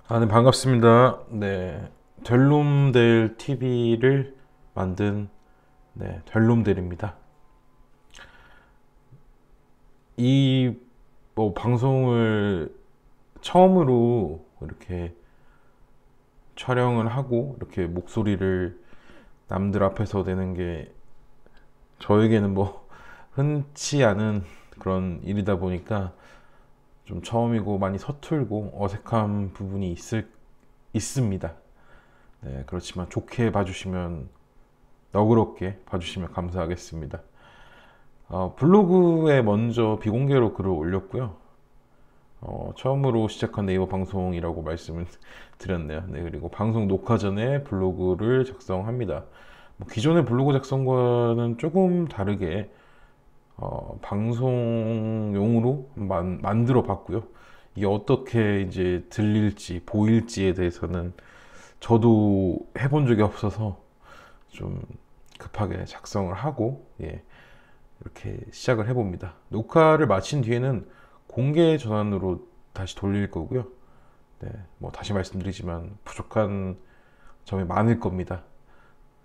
네, 반갑습니다. 네, 될놈될 TV를 만든 될놈델입니다. 이 방송을 처음으로 이렇게 촬영을 하고 이렇게 목소리를 남들 앞에서 내는 게 저에게는 흔치 않은 그런 일이다 보니까 좀 처음이고 많이 서툴고 어색한 부분이 있습니다. 네, 그렇지만 좋게 봐주시면, 너그럽게 봐주시면 감사하겠습니다. 블로그에 먼저 비공개로 글을 올렸고요. 처음으로 시작한 네이버 방송이라고 말씀을 드렸네요. 네, 그리고 방송 녹화 전에 블로그를 작성합니다. 기존의 블로그 작성과는 조금 다르게 방송용으로 만들어 봤고요. 이게 어떻게 이제 들릴지 보일지에 대해서는 저도 해본 적이 없어서 좀 급하게 작성을 하고, 이렇게 시작을 해봅니다. 녹화를 마친 뒤에는 공개 전환으로 다시 돌릴 거고요. 네, 다시 말씀드리지만 부족한 점이 많을 겁니다.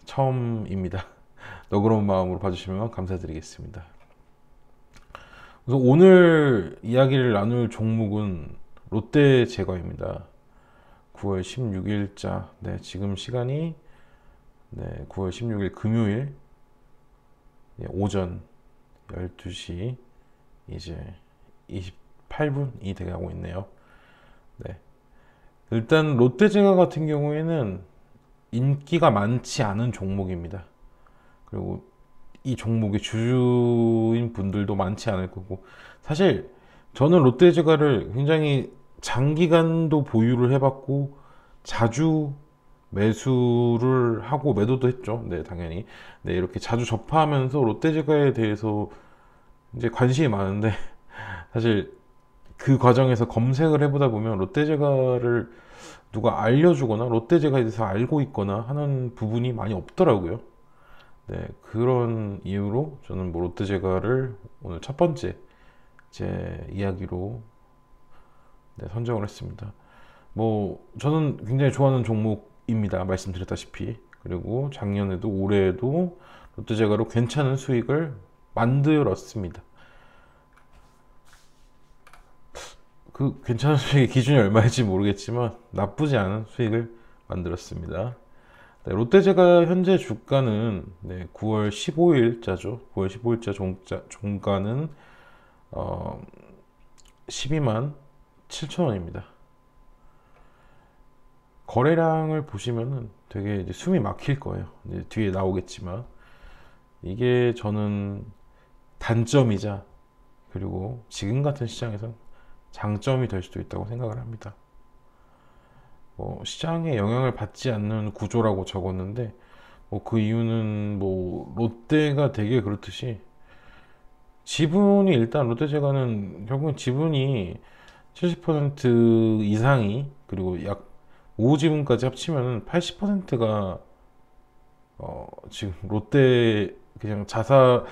처음입니다. 너그러운 마음으로 봐주시면 감사드리겠습니다. 그래서 오늘 이야기를 나눌 종목은 롯데 제과입니다. 9월 16일자, 지금 시간이 9월 16일 금요일 오전 12시 이제 28분이 돼가고 있네요. 네. 일단 롯데제과 같은 경우에는 인기가 많지 않은 종목입니다. 그리고 이 종목의 주주인 분들도 많지 않을 거고, 사실 저는 롯데제과를 굉장히 장기간도 보유를 해봤고 자주 매수를 하고 매도도 했죠. 네, 당연히. 네, 이렇게 자주 접하면서 롯데제과에 대해서 이제 관심이 많은데 사실 그 과정에서 검색을 해보다 보면 롯데제과를 누가 알려주거나 롯데제과에 대해서 알고 있거나 하는 부분이 많이 없더라고요. 네, 그런 이유로 저는 롯데제과를 오늘 첫 번째 제 이야기로 선정을 했습니다. 저는 굉장히 좋아하는 종목입니다. 말씀드렸다시피. 그리고 작년에도 올해에도 롯데제과로 괜찮은 수익을 만들었습니다. 그 괜찮은 수익의 기준이 얼마인지 모르겠지만 나쁘지 않은 수익을 만들었습니다. 롯데제과 현재 주가는 9월 15일자죠. 9월 15일자 종가는 12만 7천 원입니다. 거래량을 보시면은 되게 이제 숨이 막힐 거예요. 이제 뒤에 나오겠지만 이게 저는 단점이자, 그리고 지금 같은 시장에서 장점이 될 수도 있다고 생각을 합니다. 시장에 영향을 받지 않는 구조라고 적었는데 그 이유는 롯데가 되게 그렇듯이 지분이, 일단 롯데제과는 결국은 지분이 70% 이상이, 그리고 약 5지분까지 합치면 80%가 지금 롯데 그냥 자사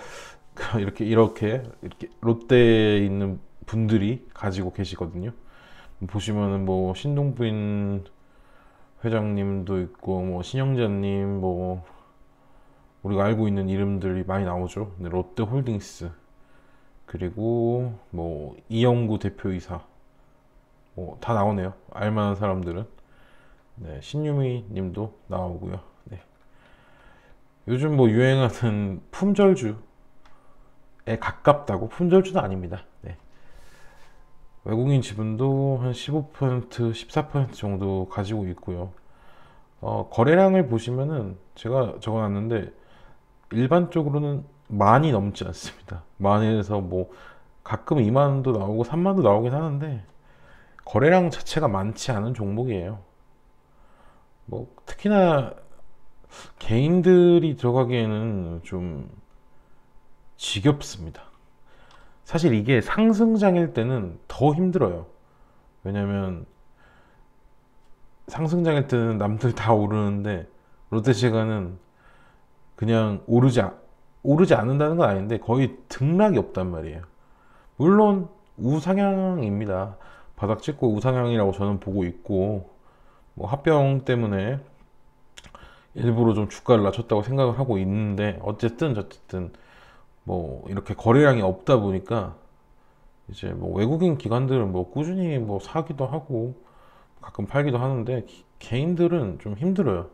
이렇게 롯데에 있는 분들이 가지고 계시거든요. 보시면은 신동빈 회장님도 있고 신영자님, 우리가 알고 있는 이름들이 많이 나오죠. 롯데홀딩스, 그리고 이영구 대표이사, 다 나오네요. 알만한 사람들은. 신유미 님도 나오고요. 요즘 유행하는 품절주에 가깝다고, 품절주는 아닙니다. 외국인 지분도 한 15%, 14% 정도 가지고 있고요. 거래량을 보시면은 제가 적어놨는데 일반적으로는 많이 넘지 않습니다. 만에서 가끔 2만도 나오고 3만도 나오긴 하는데 거래량 자체가 많지 않은 종목이에요. 특히나 개인들이 들어가기에는 좀 지겹습니다. 사실 이게 상승장일 때는 더 힘들어요. 왜냐면 상승장일 때는 남들 다 오르는데 롯데제과는 그냥 오르지 않는다는 건 아닌데 거의 등락이 없단 말이에요. 물론 우상향입니다. 바닥 찍고 우상향이라고 저는 보고 있고, 뭐 합병 때문에 일부러 좀 주가를 낮췄다고 생각을 하고 있는데, 어쨌든 뭐 이렇게 거래량이 없다 보니까 이제 뭐 외국인 기관들은 뭐 꾸준히 뭐 사기도 하고 가끔 팔기도 하는데, 개인들은 좀 힘들어요.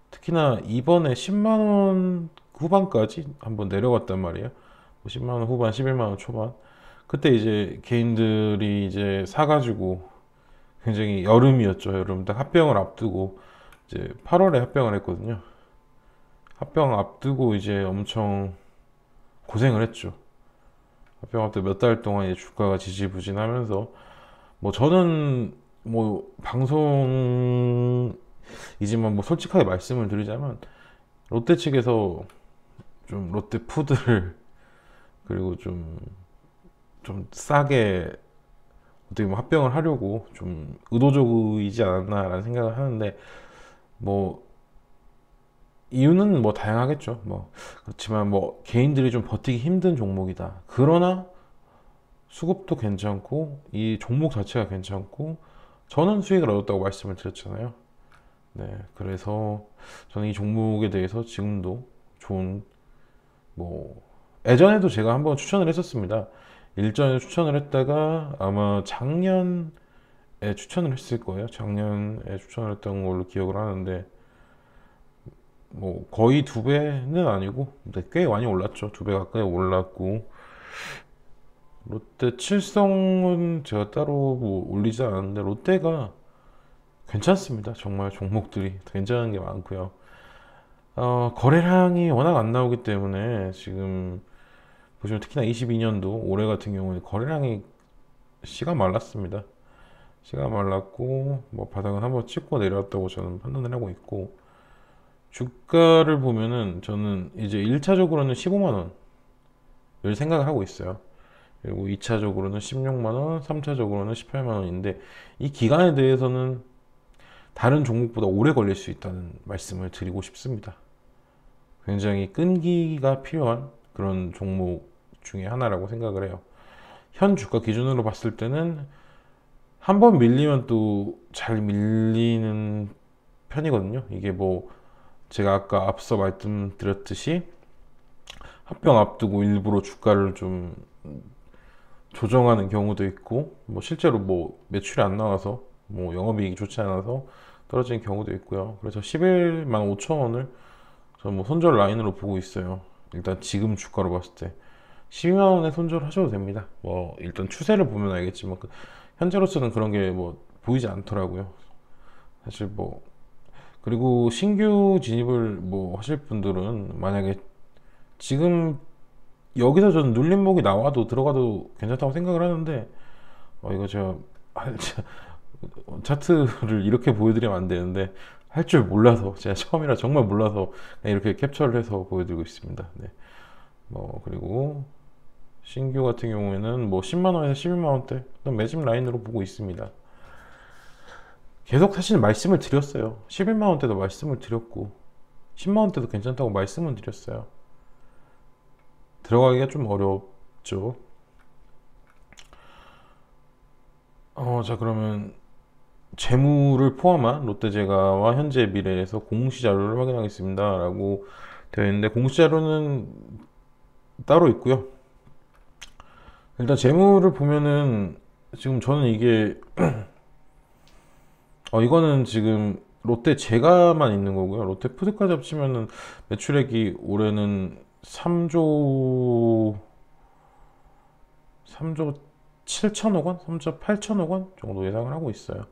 특히나 이번에 10만 원 후반까지 한번 내려갔단 말이에요. 뭐 10만 원 후반, 11만 원 초반. 그때 이제 개인들이 이제 사가지고, 굉장히 여름이었죠. 여름 딱 합병을 앞두고 이제 8월에 합병을 했거든요. 합병 앞두고 이제 엄청 고생을 했죠. 합병 앞두고 몇 달 동안 이제 주가가 지지부진하면서, 뭐 저는 뭐 방송이지만 뭐 솔직하게 말씀을 드리자면, 롯데 측에서 좀 롯데 푸드를 그리고 좀 싸게 어떻게 보면 합병을 하려고 좀 의도적이지 않았나라는 생각을 하는데, 뭐 이유는 뭐 다양하겠죠. 뭐 그렇지만 뭐 개인들이 좀 버티기 힘든 종목이다. 그러나 수급도 괜찮고 이 종목 자체가 괜찮고 저는 수익을 얻었다고 말씀을 드렸잖아요. 네, 그래서 저는 이 종목에 대해서 지금도 좋은, 뭐 예전에도 제가 한번 추천을 했었습니다. 일전에 추천을 했다가 아마 작년에 추천을 했을 거예요. 작년에 추천을 했던 걸로 기억을 하는데, 뭐 거의 두 배는 아니고 꽤 많이 올랐죠. 두 배 가까이 올랐고, 롯데 칠성은 제가 따로 뭐 올리지 않았는데 롯데가 괜찮습니다. 정말 종목들이 괜찮은 게 많고요. 거래량이 워낙 안 나오기 때문에 지금 보시면, 특히나 22년도 올해 같은 경우에 거래량이 씨가 말랐습니다. 씨가 말랐고 뭐 바닥은 한번 찍고 내려왔다고 저는 판단을 하고 있고, 주가를 보면은 저는 이제 1차적으로는 15만 원을 생각을 하고 있어요. 그리고 2차적으로는 16만 원, 3차적으로는 18만 원인데, 이 기간에 대해서는 다른 종목보다 오래 걸릴 수 있다는 말씀을 드리고 싶습니다. 굉장히 끈기가 필요한 그런 종목 중에 하나라고 생각을 해요. 현 주가 기준으로 봤을 때는 한 번 밀리면 또 잘 밀리는 편이거든요. 이게 뭐 제가 아까 앞서 말씀드렸듯이 합병 앞두고 일부러 주가를 좀 조정하는 경우도 있고, 뭐 실제로 뭐 매출이 안 나와서 뭐 영업이익이 좋지 않아서 떨어지는 경우도 있고요. 그래서 11만 5천 원을 저는 뭐 손절 라인으로 보고 있어요. 일단 지금 주가로 봤을 때 12만 원에 손절하셔도 됩니다. 뭐 일단 추세를 보면 알겠지만 현재로서는 그런 게 뭐 보이지 않더라고요. 사실 뭐, 그리고 신규 진입을 뭐 하실 분들은 만약에 지금 여기서 저는 눌림목이 나와도 들어가도 괜찮다고 생각을 하는데, 이거 제가 차트를 이렇게 보여드리면 안 되는데 할 줄 몰라서, 제가 처음이라 정말 몰라서 이렇게 캡처를 해서 보여드리고 있습니다. 네. 뭐 그리고 신규 같은 경우에는 뭐 10만 원에서 11만 원대 매집 라인으로 보고 있습니다. 계속 사실 말씀을 드렸어요. 11만 원대도 말씀을 드렸고 10만 원대도 괜찮다고 말씀을 드렸어요. 들어가기가 좀 어렵죠. 자, 그러면 재무를 포함한 롯데제과와 현재 미래에서 공시 자료를 확인하겠습니다 라고 되어 있는데, 공시 자료는 따로 있고요. 일단 재무를 보면은 지금 저는 이게 이거는 지금 롯데제과만 있는 거고요. 롯데푸드까지 합치면은 매출액이 올해는 3조 7천억 원? 3조 8천억 원 정도 예상을 하고 있어요.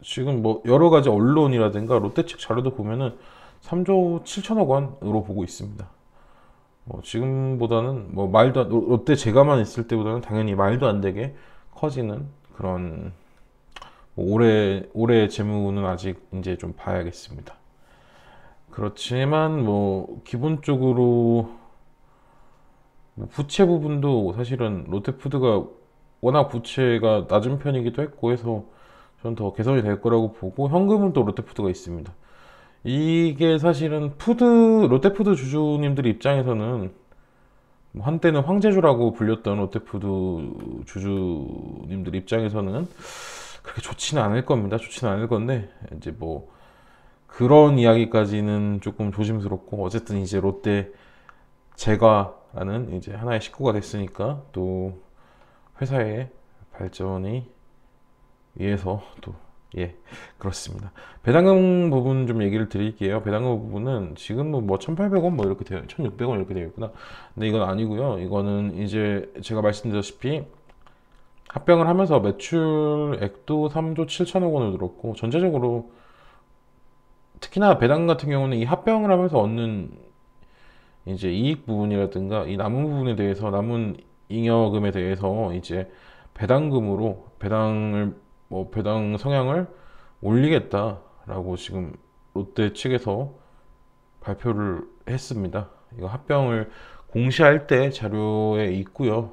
지금 뭐 여러 가지 언론이라든가 롯데 측 자료도 보면은 3조 7천억 원으로 보고 있습니다. 지금보다는 뭐 롯데 제가만 있을 때보다는 당연히 말도 안 되게 커지는 그런, 뭐 올해 재무는 아직 이제 좀 봐야겠습니다. 그렇지만 뭐 기본적으로 뭐 부채 부분도 사실은 롯데푸드가 워낙 부채가 낮은 편이기도 했고 해서 저는 더 개선이 될 거라고 보고, 현금은 또 롯데푸드가 있습니다. 이게 사실은 롯데푸드 주주님들 입장에서는 뭐 한때는 황제주라고 불렸던 롯데푸드 주주님들 입장에서는 그렇게 좋지는 않을 겁니다. 좋지는 않을 건데 이제 뭐 그런 이야기까지는 조금 조심스럽고 어쨌든 이제 롯데 제과라는 이제 하나의 식구가 됐으니까 또 회사의 발전이 위해서 또 예, 그렇습니다. 배당금 부분 좀 얘기를 드릴게요. 배당금 부분은 지금 뭐 1,800원 뭐 이렇게 되어 1,600원 이렇게 되어 있구나. 근데 이건 아니고요. 이거는 이제 제가 말씀드렸다시피 합병을 하면서 매출액도 3조 7천억 원을 들었고 전체적으로 특히나 배당 같은 경우는 이 합병을 하면서 얻는 이제 이익 부분이라든가 이 남은 부분에 대해서 남은 잉여금에 대해서 이제 배당금으로 배당을 뭐 배당 성향을 올리겠다라고 지금 롯데 측에서 발표를 했습니다. 이거 합병을 공시할 때 자료에 있고요.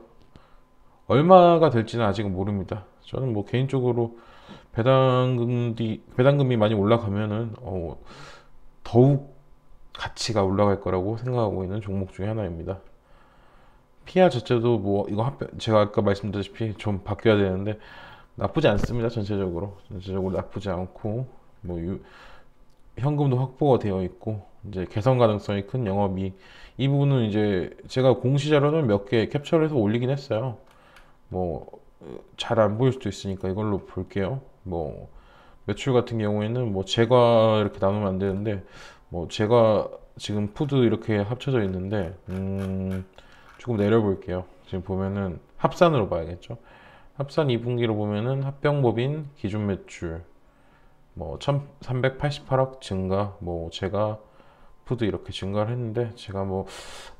얼마가 될지는 아직은 모릅니다. 저는 뭐 개인적으로 배당금이 많이 올라가면은 더욱 가치가 올라갈 거라고 생각하고 있는 종목 중에 하나입니다. PR 자체도 뭐 이거 제가 아까 말씀드렸다시피 좀 바뀌어야 되는데 나쁘지 않습니다. 전체적으로 나쁘지 않고 뭐 현금도 확보가 되어 있고 이제 개선 가능성이 큰 영업이익 이 부분은 이제 제가 공시 자료를 몇 개 캡처를 해서 올리긴 했어요. 뭐 잘 안 보일 수도 있으니까 이걸로 볼게요. 뭐 매출 같은 경우에는 뭐 제과 이렇게 나누면 안 되는데 뭐 제과 지금 푸드 이렇게 합쳐져 있는데 조금 내려볼게요. 지금 보면은 합산으로 봐야겠죠. 합산 2분기로 보면은 합병법인 기준 매출 뭐 1,388억 증가, 뭐 제가 푸드 이렇게 증가를 했는데 제가 뭐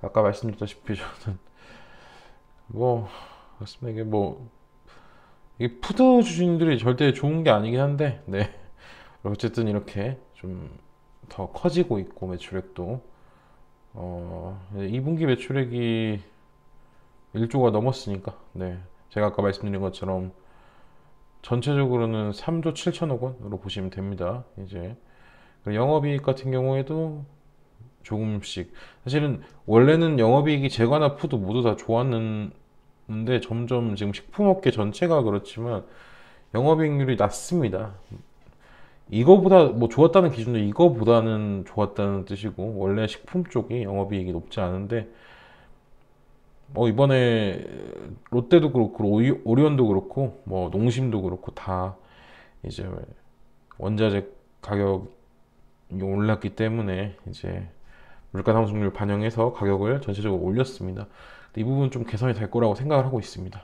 아까 말씀드렸다시피 저는 뭐 그렇습니다. 이게 푸드 주식들이 절대 좋은 게 아니긴 한데 네 어쨌든 이렇게 좀 더 커지고 있고 매출액도 2분기 매출액이 1조가 넘었으니까 네 제가 아까 말씀드린 것처럼 전체적으로는 3조 7천억 원으로 보시면 됩니다. 이제 영업이익 같은 경우에도 조금씩 사실은 원래는 영업이익이 제과나 푸드 모두 다 좋았는데 점점 지금 식품업계 전체가 그렇지만 영업이익률이 낮습니다. 이거보다 뭐 좋았다는 기준도 이거보다는 좋았다는 뜻이고 원래 식품 쪽이 영업이익이 높지 않은데 이번에 롯데도 그렇고 오리온도 그렇고 뭐 농심도 그렇고 다 이제 원자재 가격이 올랐기 때문에 이제 물가 상승률 반영해서 가격을 전체적으로 올렸습니다. 이 부분 좀 개선이 될 거라고 생각을 하고 있습니다.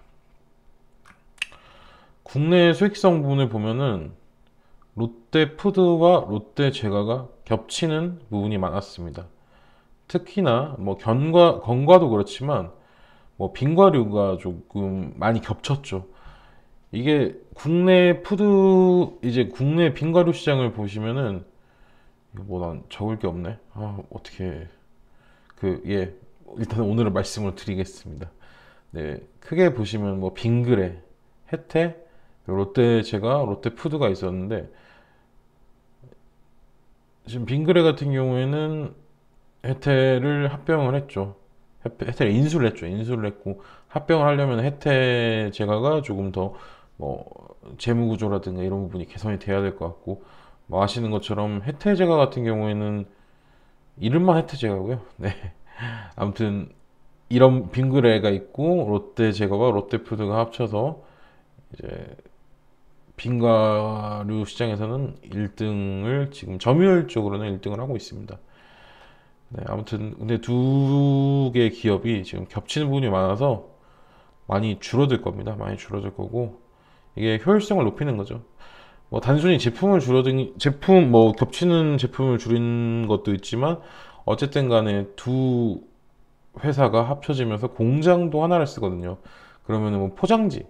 국내 수익성 부분을 보면은 롯데푸드와 롯데제과가 겹치는 부분이 많았습니다. 특히나 뭐 건과도 그렇지만 뭐 빙과류가 조금 많이 겹쳤죠. 이게 국내 빙과류 시장을 보시면은 뭐 난 적을 게 없네. 어떻게 일단 오늘은 말씀을 드리겠습니다. 네, 크게 보시면 뭐 빙그레, 혜태, 롯데제과, 롯데푸드가 있었는데 지금 빙그레 같은 경우에는 혜태를 합병을 했죠. 혜태를 인수를 했죠. 인수를 했고 합병을 하려면 혜태 제과가 조금 더 뭐 재무 구조라든가 이런 부분이 개선이 돼야 될 것 같고 뭐 아시는 것처럼 혜태 제과 같은 경우에는 이름만 혜태 제과고요. 네. 아무튼 이런 빙그레가 있고 롯데 제과와 롯데푸드가 합쳐서 이제 빙과류 시장에서는 1등을 지금 점유율 쪽으로는 1등을 하고 있습니다. 네, 아무튼 근데 두 개의 기업이 지금 겹치는 부분이 많아서 많이 줄어들 겁니다. 많이 줄어들 거고 이게 효율성을 높이는 거죠. 뭐 단순히 제품 뭐 겹치는 제품을 줄인 것도 있지만 어쨌든 간에 두 회사가 합쳐지면서 공장도 하나를 쓰거든요. 그러면은 뭐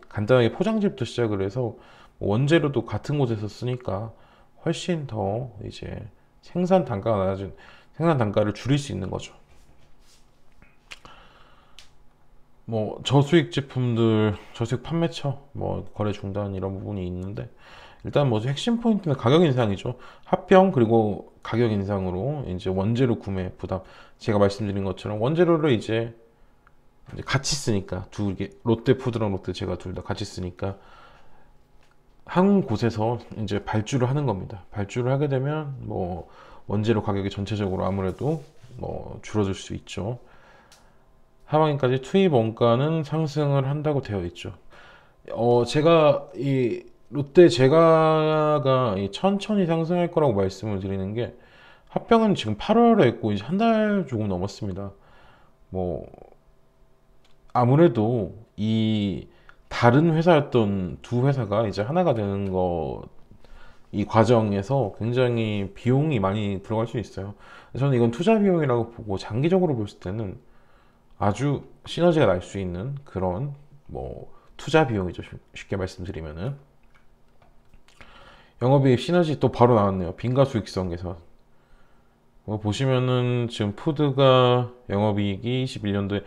간단하게 포장지부터 시작을 해서 원재료도 같은 곳에서 쓰니까 훨씬 더 이제 생산 단가를 줄일 수 있는 거죠. 뭐 저수익 제품들, 저수익 판매처, 뭐 거래 중단 이런 부분이 있는데 일단 뭐 핵심 포인트는 가격 인상이죠. 합병 그리고 가격 인상으로 이제 원재료 구매 부담. 제가 말씀드린 것처럼 원재료를 이제 같이 쓰니까 롯데푸드랑 롯데제과 둘 다 같이 쓰니까 한 곳에서 이제 발주를 하는 겁니다. 발주를 하게 되면 뭐 원재료 가격이 전체적으로 아무래도 뭐 줄어들 수 있죠. 하반기까지 투입 원가는 상승을 한다고 되어 있죠. 제가 이 롯데 제과가 천천히 상승할 거라고 말씀을 드리는 게 합병은 지금 8월에 했고 이제 한 달 조금 넘었습니다. 뭐 아무래도 이 다른 회사였던 두 회사가 이제 하나가 되는 거 이 과정에서 굉장히 비용이 많이 들어갈 수 있어요. 저는 이건 투자 비용이라고 보고 장기적으로 볼 때는 아주 시너지가 날 수 있는 그런 뭐 투자 비용이죠. 쉽게 말씀드리면은 영업이익 시너지 또 바로 나왔네요. 빈과 수익성 계산. 보시면은 지금 푸드가 영업이익이 21년도에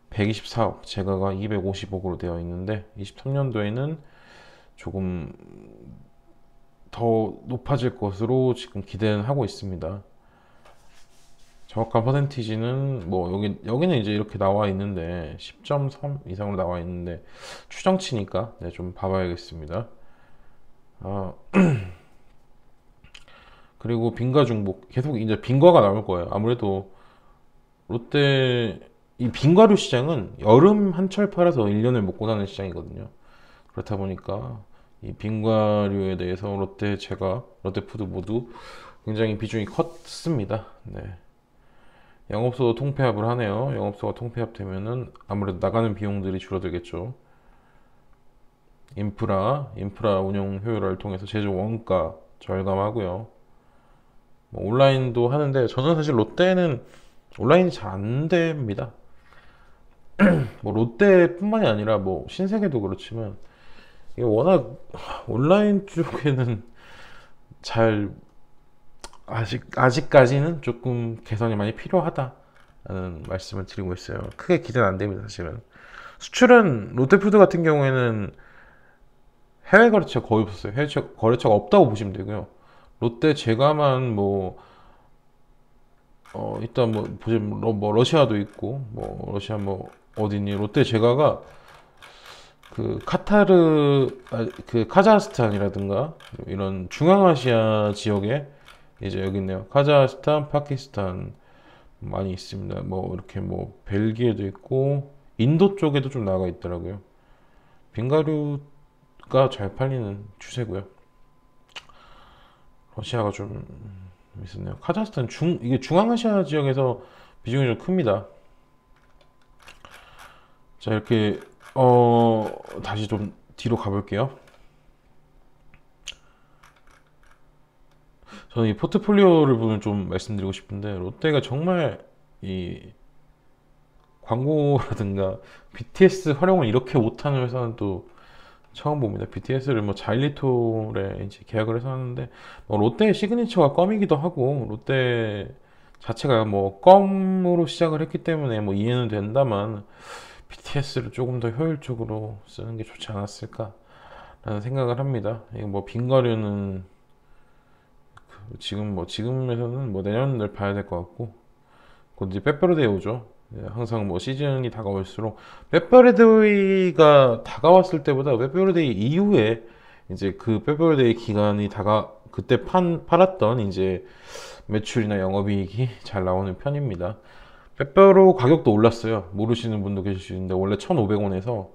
124억, 제가가 250억으로 되어 있는데 23년도에는 조금 더 높아질 것으로 지금 기대는 하고 있습니다. 정확한 퍼센티지는 뭐 여기는 이제 이렇게 나와 있는데 10.3 이상으로 나와 있는데 추정치니까 네, 좀 봐봐야겠습니다. 그리고 빈과 중복 계속 이제 빈과가 나올 거예요. 아무래도 롯데 이 빈과류 시장은 여름 한철 팔아서 1년을 먹고 사는 시장이거든요. 그렇다 보니까 이 빈과류에 대해서 롯데 제과, 롯데푸드 모두 굉장히 비중이 컸습니다. 네. 영업소도 통폐합을 하네요. 영업소가 통폐합되면은 아무래도 나가는 비용들이 줄어들겠죠. 인프라 운영 효율화를 통해서 제조 원가 절감하고요. 뭐 온라인도 하는데 저는 사실 롯데는 온라인이 잘 안 됩니다. 뭐 롯데뿐만이 아니라 뭐 신세계도 그렇지만 이게 워낙 온라인 쪽에는 잘 아직까지는 조금 개선이 많이 필요하다라는 말씀을 드리고 있어요. 크게 기대는 안 됩니다, 사실은. 수출은 롯데푸드 같은 경우에는 해외 거래처 거의 없었어요. 해외 거래처가 없다고 보시면 되고요. 롯데 제과만 뭐 일단 뭐 보시면 뭐 러시아도 있고 뭐 러시아 뭐 어디니 롯데 제과가 그 그 카자흐스탄이라든가 이런 중앙아시아 지역에 이제 여기 있네요. 카자흐스탄, 파키스탄 많이 있습니다. 뭐 이렇게 뭐 벨기에도 있고 인도 쪽에도 좀 나가 있더라고요. 빙가류가 잘 팔리는 추세고요. 러시아가 좀 있었네요. 카자흐스탄 이게 중앙아시아 지역에서 비중이 좀 큽니다. 자 이렇게 다시 좀 뒤로 가볼게요. 저는 이 포트폴리오를 보면 좀 말씀드리고 싶은데 롯데가 정말 이 광고라든가 BTS 활용을 이렇게 못하는 회사는 또 처음 봅니다. BTS를 뭐 자일리톨에 이제 계약을 해서 하는데 뭐 롯데의 시그니처가 껌이기도 하고 롯데 자체가 뭐 껌으로 시작을 했기 때문에 뭐 이해는 된다만 BTS를 조금 더 효율적으로 쓰는 게 좋지 않았을까라는 생각을 합니다. 이거 뭐 빙가류는 지금에서는 뭐 내년을 봐야 될 것 같고 곧 이제 빼빼로데이 오죠. 항상 뭐 시즌이 다가올수록 빼빼로데이가 다가왔을 때보다 빼빼로데이 이후에 이제 그 빼빼로데이 기간이 그때 팔았던 이제 매출이나 영업이익이 잘 나오는 편입니다. 빼빼로 가격도 올랐어요. 모르시는 분도 계실 수 있는데 원래 1,500원에서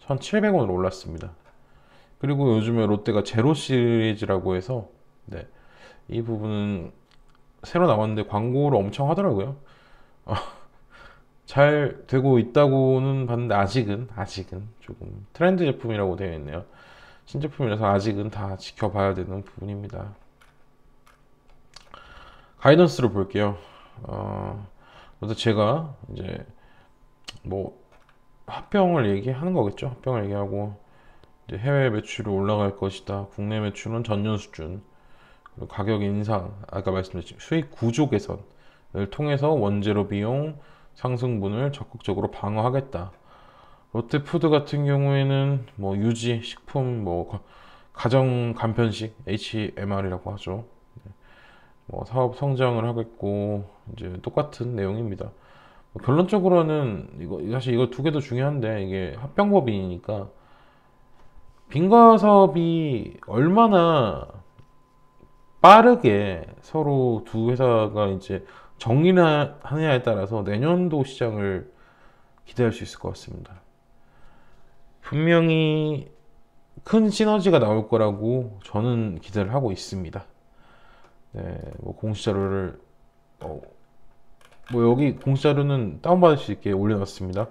1,700원으로 올랐습니다. 그리고 요즘에 롯데가 제로 시리즈라고 해서 네, 이 부분은 새로 나왔는데 광고를 엄청 하더라고요. 잘 되고 있다고는 봤는데 아직은 조금 트렌드 제품이라고 되어 있네요. 신제품이라서 아직은 다 지켜봐야 되는 부분입니다. 가이던스를 볼게요. 그래서 제가 이제 뭐 합병을 얘기하는 거겠죠. 합병을 얘기하고 이제 해외 매출이 올라갈 것이다. 국내 매출은 전년 수준. 그리고 가격 인상, 아까 말씀드린 수익 구조 개선을 통해서 원재료 비용 상승분을 적극적으로 방어하겠다. 롯데푸드 같은 경우에는 뭐 유지, 식품, 뭐 가정 간편식 HMR이라고 하죠. 뭐 사업 성장을 하겠고 이제 똑같은 내용입니다. 결론적으로는 사실 이거 두 개도 중요한데 이게 합병법이니까 빈과 사업이 얼마나 빠르게 서로 두 회사가 이제 정리를 하느냐에 따라서 내년도 시장을 기대할 수 있을 것 같습니다. 분명히 큰 시너지가 나올 거라고 저는 기대를 하고 있습니다. 네, 뭐 공시자료를 뭐 여기 공시자료는 다운받을 수 있게 올려놨습니다.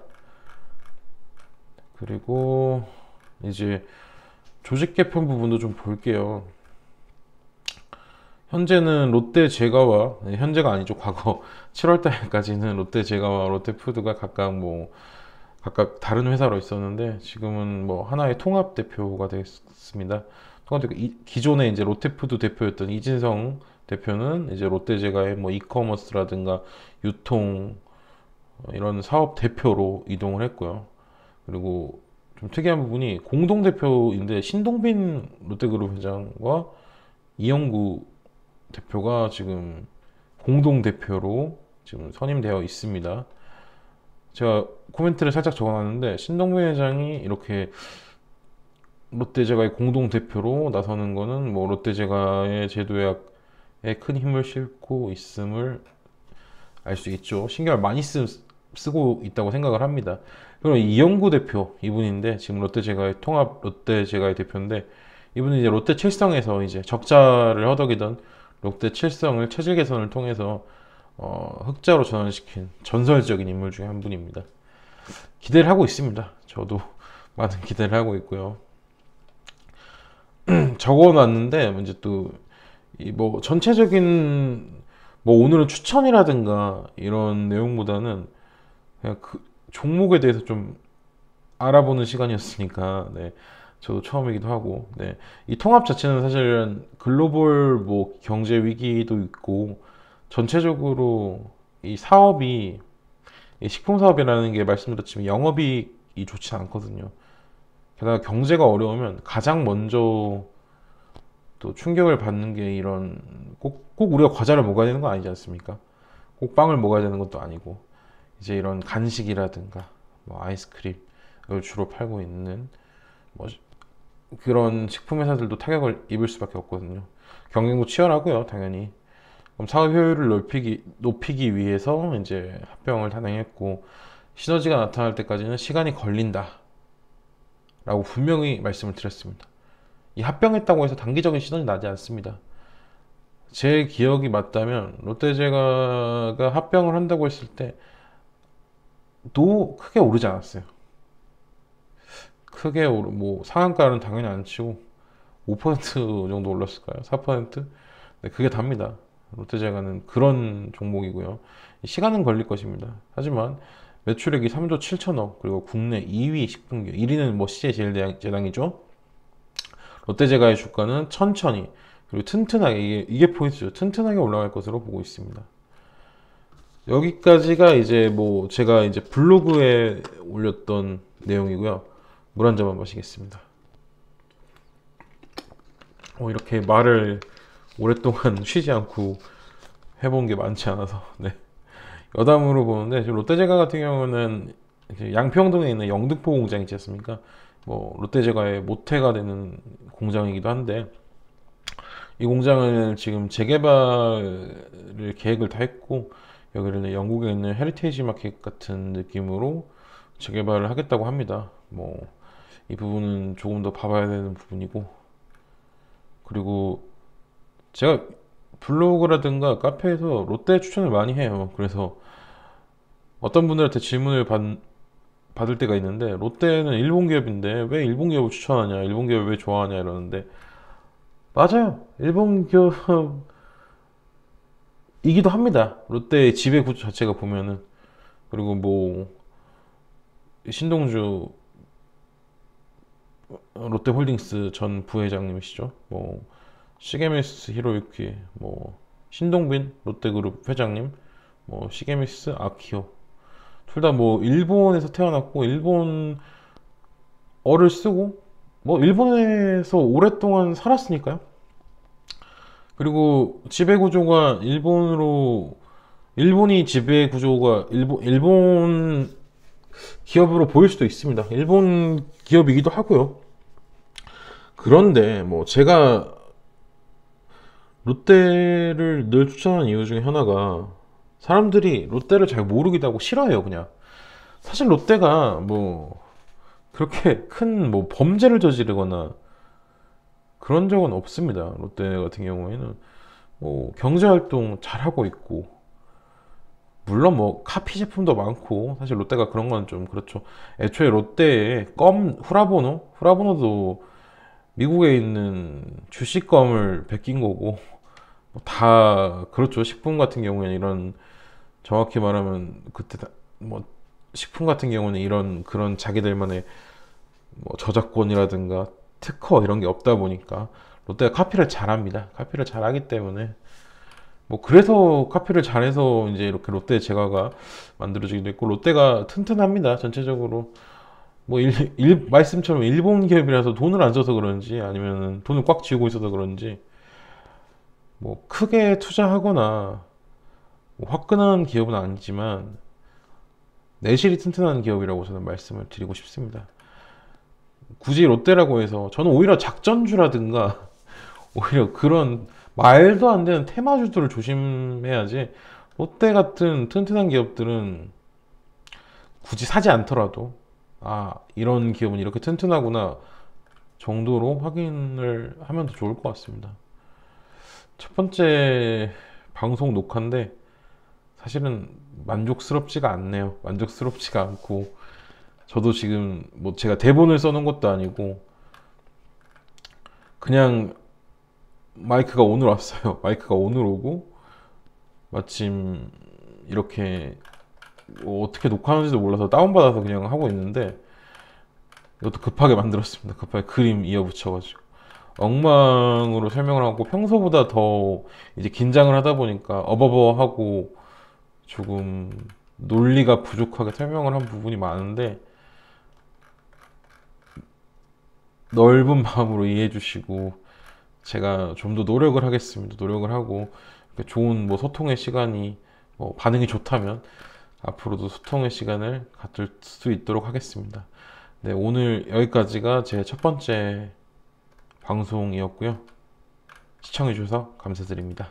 그리고 이제 조직 개편 부분도 좀 볼게요. 현재는 롯데 제과와 현재가 아니죠, 과거 7월 달까지는 롯데 제과와 롯데푸드가 각각 다른 회사로 있었는데 지금은 뭐 하나의 통합 대표가 됐습니다. 통합 대표 기존에 이제 롯데푸드 대표였던 이진성 대표는 이제 롯데제과의 뭐 이커머스라든가 유통 이런 사업 대표로 이동을 했고요. 그리고 좀 특이한 부분이 공동 대표인데 신동빈 롯데그룹 회장과 이영구 대표가 지금 공동 대표로 지금 선임되어 있습니다. 제가 코멘트를 살짝 적어놨는데 신동빈 회장이 이렇게 롯데제과의 공동 대표로 나서는 거는 뭐 롯데제과의 제도약에 큰 힘을 싣고 있음을 알 수 있죠. 신경을 많이 쓰고 있다고 생각을 합니다. 그리고 이영구 대표 이분인데 지금 롯데제과의 통합 롯데제과의 대표인데 이분은 이제 롯데 칠성에서 이제 적자를 허덕이던 롯데 칠성을 체질 개선을 통해서 흑자로 전환시킨 전설적인 인물 중에 한 분입니다. 기대를 하고 있습니다. 저도 많은 기대를 하고 있고요. 적어놨는데 이제 또 이 뭐 전체적인 뭐 오늘은 추천이라든가 이런 내용보다는 그냥 그 종목에 대해서 좀 알아보는 시간이었으니까 네, 저도 처음이기도 하고 네, 이 통합 자체는 사실은 글로벌 뭐 경제 위기도 있고 전체적으로 이 사업이 이 식품 사업이라는 게 말씀드렸지만 영업이익이 좋지 않거든요. 게다가 경제가 어려우면 가장 먼저 또 충격을 받는 게 이런 꼭 우리가 과자를 먹어야 되는 건 아니지 않습니까? 꼭 빵을 먹어야 되는 것도 아니고 이제 이런 간식이라든가 뭐 아이스크림을 주로 팔고 있는 뭐 그런 식품 회사들도 타격을 입을 수밖에 없거든요. 경쟁도 치열하고요, 당연히. 그럼 사업 효율을 높이기 위해서 이제 합병을 단행했고 시너지가 나타날 때까지는 시간이 걸린다라고 분명히 말씀을 드렸습니다. 이 합병했다고 해서 단기적인 시너지 나지 않습니다. 제 기억이 맞다면 롯데제과가 합병을 한다고 했을 때도 크게 오르지 않았어요. 크게 뭐 상한가는 당연히 안 치고 5% 정도 올랐을까요? 4%? 네, 그게 답니다. 롯데제과는 그런 종목이고요. 시간은 걸릴 것입니다. 하지만 매출액이 3조 7천억 그리고 국내 2위 식품기업 1위는 뭐 CJ제당이죠. 롯데제과의 주가는 천천히 그리고 튼튼하게 이게 포인트죠. 튼튼하게 올라갈 것으로 보고 있습니다. 여기까지가 이제 뭐 제가 이제 블로그에 올렸던 내용이고요. 물 한 잔만 마시겠습니다. 이렇게 말을 오랫동안 쉬지 않고 해본 게 많지 않아서 네. 여담으로 보는데 지금 롯데제과 같은 경우는 양평동에 있는 영등포 공장 있지 않습니까? 뭐 롯데제과의 모태가 되는 공장이기도 한데 이 공장을 지금 재개발을 계획을 다 했고 여기를 영국에 있는 헤리테이지 마켓 같은 느낌으로 재개발을 하겠다고 합니다. 뭐 이 부분은 조금 더 봐봐야 되는 부분이고 그리고 제가 블로그라든가 카페에서 롯데 추천을 많이 해요. 그래서 어떤 분들한테 질문을 받을 때가 있는데 롯데는 일본 기업인데 왜 일본 기업을 추천하냐, 일본 기업을 왜 좋아하냐 이러는데 맞아요. 일본 기업이기도 합니다. 롯데의 지배 구조 자체가 보면은 그리고 뭐 신동주 롯데홀딩스 전 부회장님이시죠. 뭐 시게미스 히로유키, 뭐 신동빈 롯데그룹 회장님, 뭐 시게미스 아키오 둘 다 뭐 일본에서 태어났고 일본어를 쓰고 뭐 일본에서 오랫동안 살았으니까요. 그리고 지배 구조가 일본이 지배 구조가 일본 기업으로 보일 수도 있습니다. 일본 기업이기도 하고요. 그런데 뭐 제가 롯데를 늘 추천하는 이유 중에 하나가 사람들이 롯데를 잘 모르기도 하고 싫어해요, 그냥. 사실 롯데가 뭐 그렇게 큰 뭐 범죄를 저지르거나 그런 적은 없습니다. 롯데 같은 경우에는 뭐 경제 활동 잘 하고 있고, 물론 뭐 카피 제품도 많고, 사실 롯데가 그런 건 좀 그렇죠. 애초에 롯데의 껌 후라보노도 미국에 있는 주식껌을 베낀 거고, 뭐다 그렇죠. 식품 같은 경우에는 이런, 정확히 말하면 그때 뭐 식품 같은 경우는 이런 그런 자기들만의 뭐 저작권이라든가 특허 이런 게 없다 보니까 롯데가 카피를 잘합니다. 카피를 잘하기 때문에 뭐 그래서 카피를 잘해서 이제 이렇게 롯데 제과가 만들어지기도 했고, 롯데가 튼튼합니다. 전체적으로 뭐 말씀처럼 일본 기업이라서 돈을 안 써서 그런지 아니면 돈을 꽉 쥐고 있어서 그런지 뭐 크게 투자하거나 뭐 화끈한 기업은 아니지만 내실이 튼튼한 기업이라고 저는 말씀을 드리고 싶습니다. 굳이 롯데라고 해서 저는 오히려 작전주라든가 오히려 그런 말도 안 되는 테마주들을 조심해야지, 롯데 같은 튼튼한 기업들은 굳이 사지 않더라도 아, 이런 기업은 이렇게 튼튼하구나 정도로 확인을 하면 더 좋을 것 같습니다. 첫 번째 방송 녹화인데 사실은 만족스럽지가 않네요. 만족스럽지가 않고, 저도 지금 뭐 제가 대본을 써놓은 것도 아니고 그냥 마이크가 오늘 왔어요. 마이크가 오늘 오고 마침 이렇게 뭐 어떻게 녹화하는지도 몰라서 다운받아서 그냥 하고 있는데, 이것도 급하게 만들었습니다. 급하게 그림 이어붙여가지고 엉망으로 설명을 하고, 평소보다 더 이제 긴장을 하다 보니까 어버버하고 조금 논리가 부족하게 설명을 한 부분이 많은데, 넓은 마음으로 이해해 주시고 제가 좀 더 노력을 하겠습니다. 노력을 하고 이렇게 좋은 뭐 소통의 시간이, 뭐 반응이 좋다면 앞으로도 소통의 시간을 갖을 수 있도록 하겠습니다. 네, 오늘 여기까지가 제 첫 번째 방송이었고요. 시청해 주셔서 감사드립니다.